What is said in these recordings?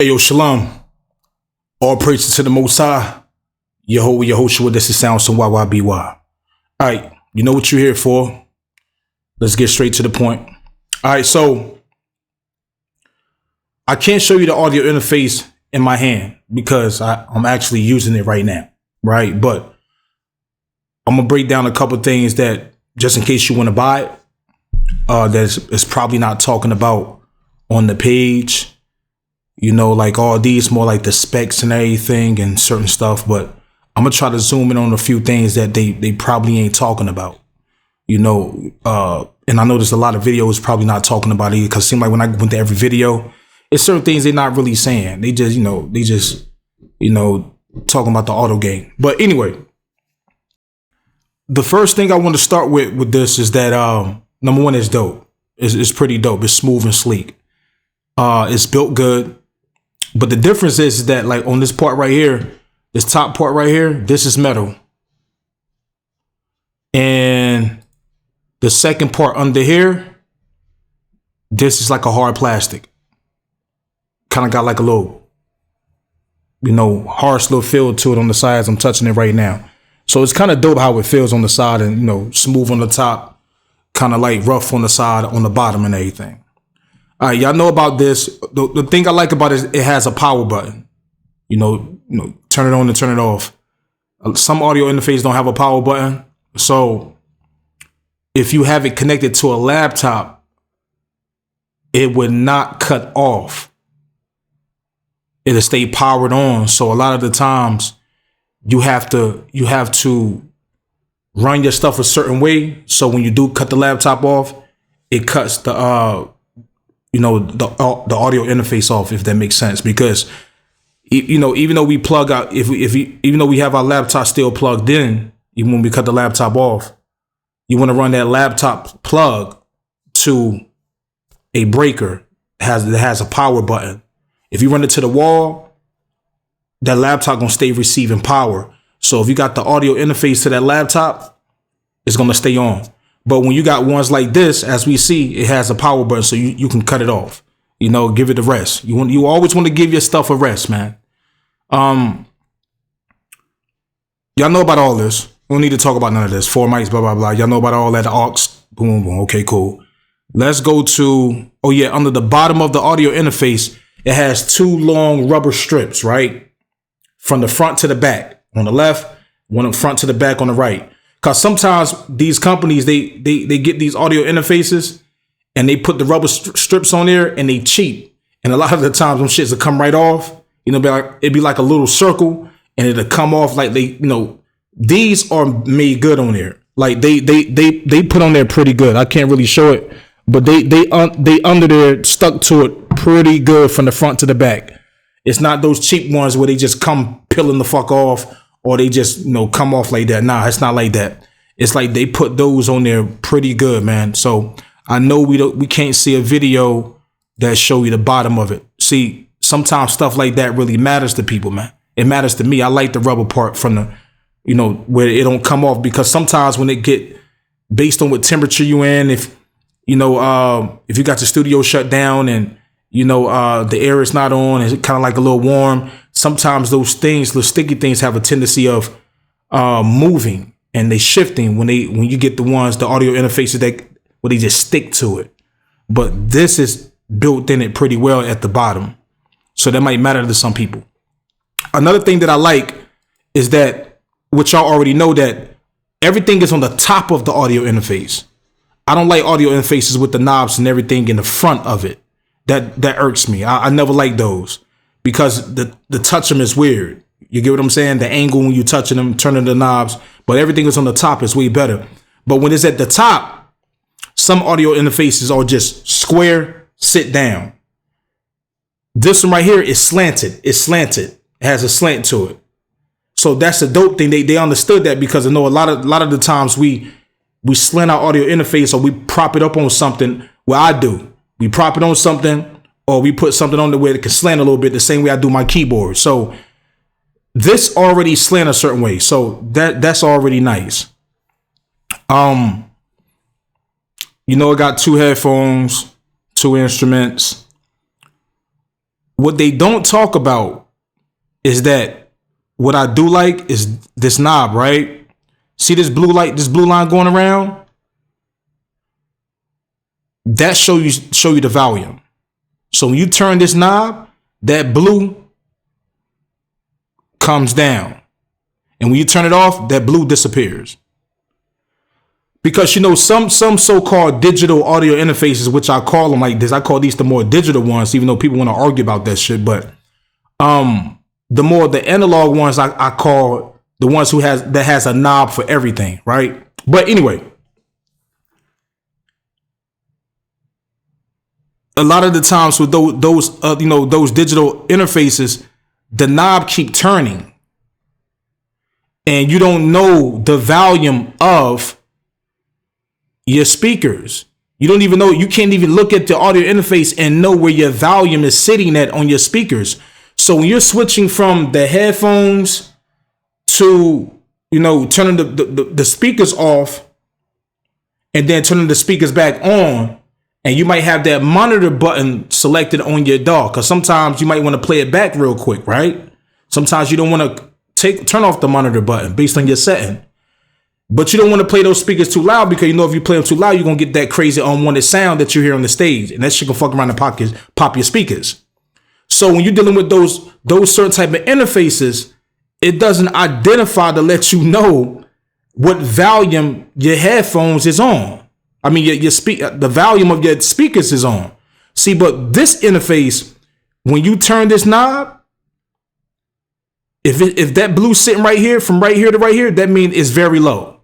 Ayo, shalom. All praises to the Most High. Yehovah, Yehoshua, this is Sound Some YYBY. All right, you know what you're here for. Let's get straight to the point. All right, so I can't show you the audio interface in my hand because I'm actually using it right now, right? But I'm going to break down a couple things that, just in case you want to buy it, that it's probably not talking about on the page. You know, like all these, more like the specs and everything and certain stuff. But I'm going to try to zoom in on a few things that they probably ain't talking about. You know, and I know there's a lot of videos probably not talking about it because it seems like when I went to every video, it's certain things they're not really saying. They just, talking about the auto game. But anyway, the first thing I want to start with this is that number one is dope. It's pretty dope. It's smooth and sleek. It's built good. But the difference is that, like, on this part right here, this top part right here, this is metal. And the second part under here, this is like a hard plastic. Kind of got like a little, harsh little feel to it on the sides. I'm touching it right now. So it's kind of dope how it feels on the side and, smooth on the top, kind of like rough on the side, on the bottom and everything. All right, y'all know about this. The thing I like about it has a power button. Turn it on and turn it off. Some audio interfaces don't have a power button. So if you have it connected to a laptop, it would not cut off. It'll stay powered on. So a lot of the times you have to run your stuff a certain way. So when you do cut the laptop off, it cuts the audio interface off, if that makes sense. Because, even though we plug out, even though we have our laptop still plugged in, even when we cut the laptop off, you want to run that laptop plug to a breaker that has a power button. If you run it to the wall, that laptop going to stay receiving power. So if you got the audio interface to that laptop, it's going to stay on. But when you got ones like this, as we see, it has a power button, so you can cut it off. Give it a rest. You always want to give your stuff a rest, man. Y'all know about all this. We don't need to talk about none of this. 4 mics, blah, blah, blah. Y'all know about all that, the aux. Boom, boom. Okay, cool. Let's go to, under the bottom of the audio interface, it has 2 long rubber strips, right? From the front to the back. On the left, one in front to the back on the right. Because sometimes these companies, they get these audio interfaces and they put the rubber strips on there and they cheat. And a lot of the times them shits will come right off. It'd be like a little circle and it'll come off like these are made good on there. Like they put on there pretty good. I can't really show it, but they under there stuck to it pretty good from the front to the back. It's not those cheap ones where they just come peeling the fuck off. Or they just, come off like that. Nah, it's not like that. It's like they put those on there pretty good, man. So I know we can't see a video that show you the bottom of it. See, sometimes stuff like that really matters to people, man. It matters to me. I like the rubber part from the, where it don't come off, because sometimes when it get based on what temperature you in, if you got the studio shut down and the air is not on, it's kind of like a little warm. Sometimes those sticky things have a tendency of moving and they shifting when you get the audio interfaces where they just stick to it. But this is built in it pretty well at the bottom. So that might matter to some people. Another thing that I like is that, which y'all already know, that everything is on the top of the audio interface. I don't like audio interfaces with the knobs and everything in the front of it. That irks me. I never like those because the touch them is weird. You get what I'm saying? The angle when you touching them, turning the knobs, but everything is on the top is way better. But when it's at the top, some audio interfaces are just square, sit down. This one right here is slanted. It's slanted. It has a slant to it. So that's a dope thing. They understood that, because I know a lot of the times we slant our audio interface or we prop it up on something. Well, I do. We prop it on something, or we put something on the way that can slant a little bit, the same way I do my keyboard. So this already slant a certain way. So that's already nice. I got 2 headphones, 2 instruments. What they don't talk about is that what I do like is this knob, right? See this blue light, this blue line going around? That show you the volume. So when you turn this knob, that blue comes down. And when you turn it off, that blue disappears. Because, you know, some so-called digital audio interfaces, which I call them like this, I call these the more digital ones, even though people want to argue about that shit. But the analog ones, I call the ones that has a knob for everything, right? But anyway, a lot of the times with those digital interfaces, the knob keep turning, and you don't know the volume of your speakers. You don't even know. You can't even look at the audio interface and know where your volume is sitting at on your speakers. So when you're switching from the headphones to, you know, turning the speakers off and then turning the speakers back on, and you might have that monitor button selected on your DAW, because sometimes you might want to play it back real quick, right? Sometimes you don't want to turn off the monitor button based on your setting. But you don't want to play those speakers too loud, because you know if you play them too loud, you're going to get that crazy unwanted sound that you hear on the stage. And that shit can fuck around and pop your speakers. So when you're dealing with those certain type of interfaces, it doesn't identify to let you know what volume your headphones is on. I mean, the volume of your speakers is on. See, but this interface, when you turn this knob, if that blue sitting right here, from right here to right here, that means it's very low.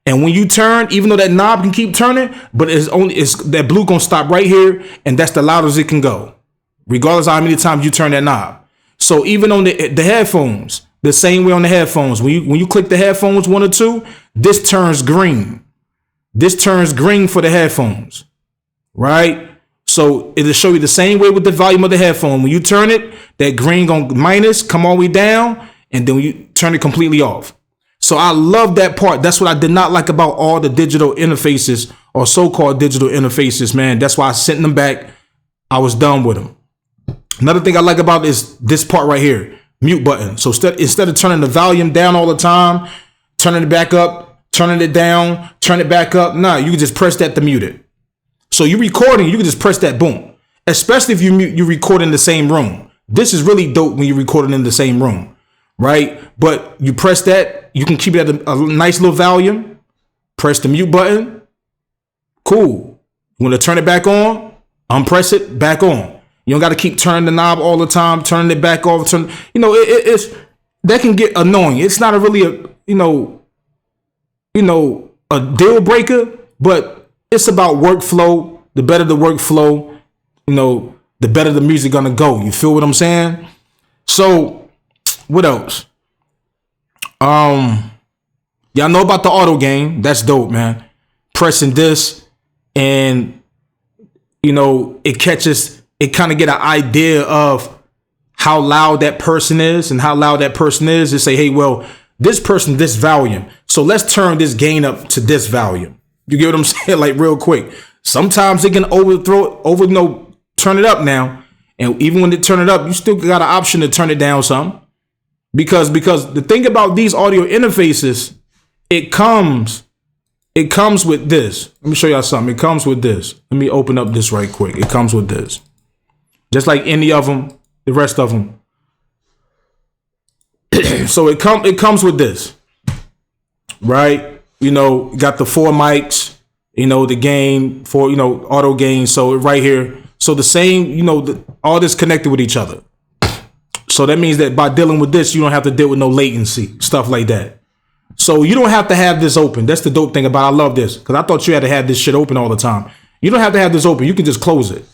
And when you turn, even though that knob can keep turning, but it's that blue gonna stop right here, and that's the loudest it can go, regardless of how many times you turn that knob. So even on the headphones, the same way on the headphones, when you click the headphones 1 or 2, this turns green. This turns green for the headphones, right? So it'll show you the same way with the volume of the headphone. When you turn it, that green gonna minus, come all the way down, and then you turn it completely off. So I love that part. That's what I did not like about all the digital interfaces, or so-called digital interfaces, man. That's why I sent them back. I was done with them. Another thing I like about is this part right here, mute button. So instead of turning the volume down all the time, turning it back up, turning it down, turn it back up. Nah, you can just press that to mute it. So you're recording, you can just press that, boom. Especially if you record in the same room. This is really dope when you're recording in the same room, right? But you press that, you can keep it at a nice little volume. Press the mute button. Cool. You want to turn it back on? Unpress it, back on. You don't got to keep turning the knob all the time, turning it back off. It's that can get annoying. It's not a deal breaker, but it's about workflow. The better the workflow, the better the music gonna go. You feel what I'm saying? So what else? Y'all know about the auto gain. That's dope, man. Pressing this, and it kind of get an idea of how loud that person is, and how loud that person is. And say, hey, well, this person, this volume. So let's turn this gain up to this volume. You get what I'm saying? Like real quick. Sometimes it can turn it up now. And even when they turn it up, you still got an option to turn it down some. Because the thing about these audio interfaces, it comes with this. Let me show y'all something. It comes with this. Let me open up this right quick. It comes with this. Just like any of them, the rest of them. So it comes with this, right? Got the 4 mics, the gain for, auto gain. So right here. So the same, all this connected with each other. So that means that by dealing with this, you don't have to deal with no latency, stuff like that. So you don't have to have this open. That's the dope thing about it. I love this, because I thought you had to have this shit open all the time. You don't have to have this open. You can just close it.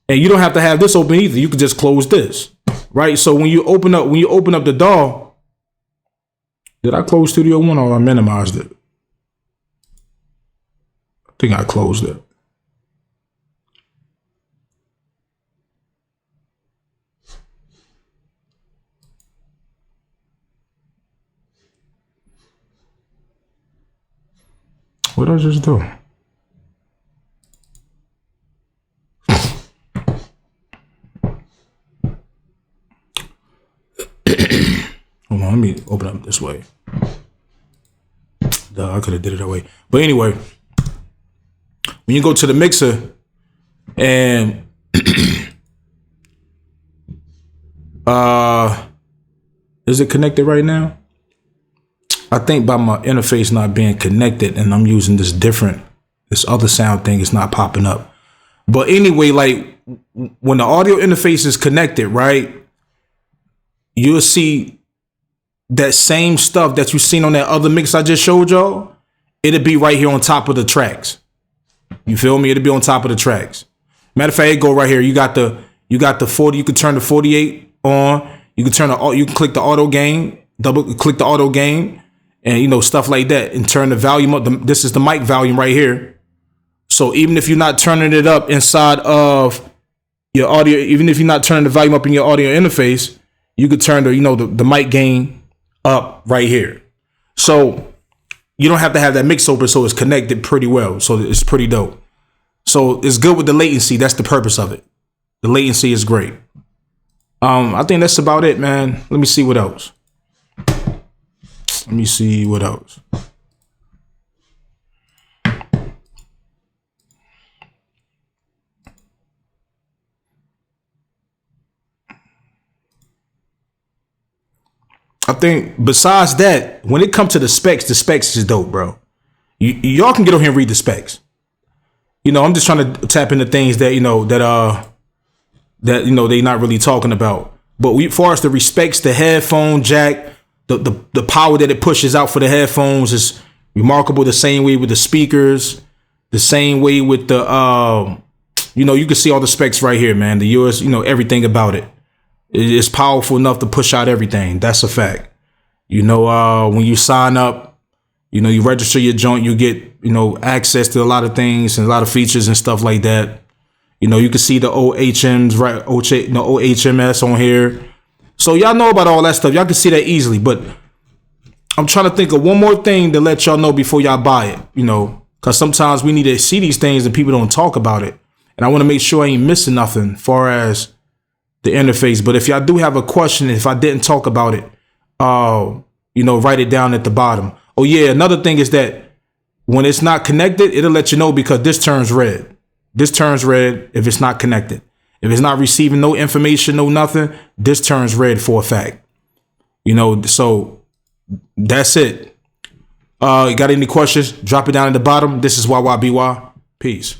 And you don't have to have this open either. You can just close this, right? So when you open up the DAW, did I close Studio One or I minimized it? I think I closed it. What did I just do? Hold on, let me open up this way. Duh, I could have did it that way. But anyway, when you go to the mixer and is it connected right now? I think by my interface not being connected and I'm using this other sound thing is not popping up. But anyway, like when the audio interface is connected, right, you'll see that same stuff that you seen on that other mix I just showed y'all. It'll be right here on top of the tracks. You feel me? It'll be on top of the tracks. Matter of fact, it go right here. You got the 40. You can turn the 48 on. You can click the auto gain, double click the auto gain, and stuff like that, and turn the volume up. This is the mic volume right here. So even if you're not turning it up inside of your audio, even if you're not turning the volume up in your audio interface, you could turn the mic gain up right here. So you don't have to have that mix open, so it's connected pretty well. So it's pretty dope. So it's good with the latency. That's the purpose of it. The latency is great. I think that's about it, man. Let me see what else. I think besides that, when it comes to the specs is dope, bro. Y'all can get on here and read the specs. I'm just trying to tap into things that they not really talking about. But as far as the respects, the headphone jack, the power that it pushes out for the headphones is remarkable. The same way with the speakers, the same way with the you can see all the specs right here, man. The US, everything about it. It's powerful enough to push out everything. That's a fact. When you sign up, you register your joint, you get, access to a lot of things and a lot of features and stuff like that. You can see the OHMs, right? OHMS on here. So y'all know about all that stuff. Y'all can see that easily. But I'm trying to think of one more thing to let y'all know before y'all buy it, because sometimes we need to see these things and people don't talk about it. And I want to make sure I ain't missing nothing as far as the interface. But if y'all do have a question, if I didn't talk about it, write it down at the bottom. Oh yeah, another thing is that when it's not connected, it'll let you know because this turns red. This turns red if it's not connected. If it's not receiving no information, no nothing, this turns red for a fact. So that's it. You got any questions? Drop it down at the bottom. This is YYBY. Peace.